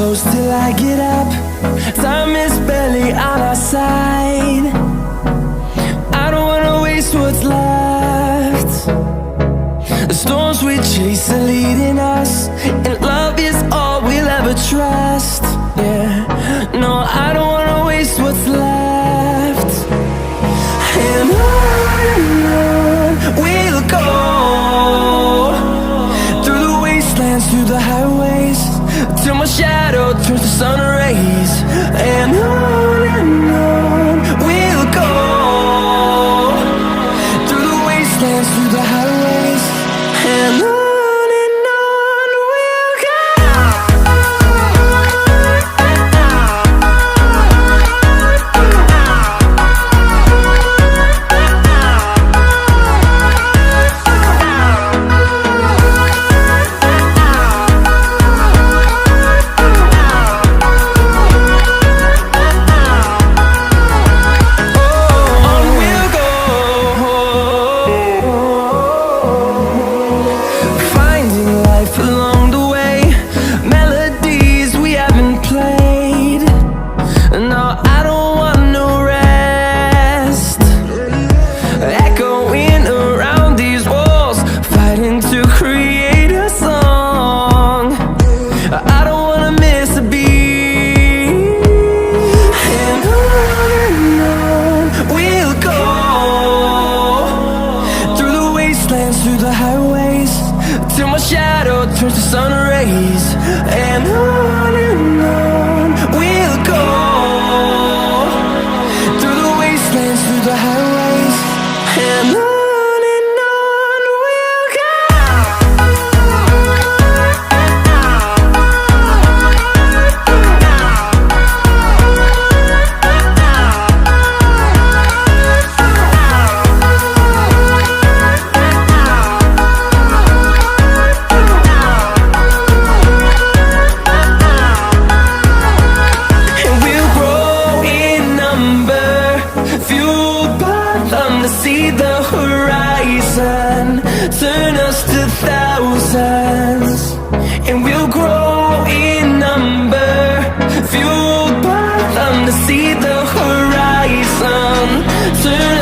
close till I get up. Time is barely on our side. I don't wanna waste what's left. The storms we chase are leading us, and love is all we'll ever trust. Yeah, no, I don't wanna waste what's left. And on we'll go, through the wastelands, through the highways, till my shadow turns to sun rays. And on we'll go, through the wastelands, through the highways, and on we'll go. Through the highways, till my shadow turns to sun rays. And on we'll go, through the wastelands, through the highways, and on we'll go. See the horizon, turn us to thousands, and we'll grow in number, fueled by them. To see the horizon, turn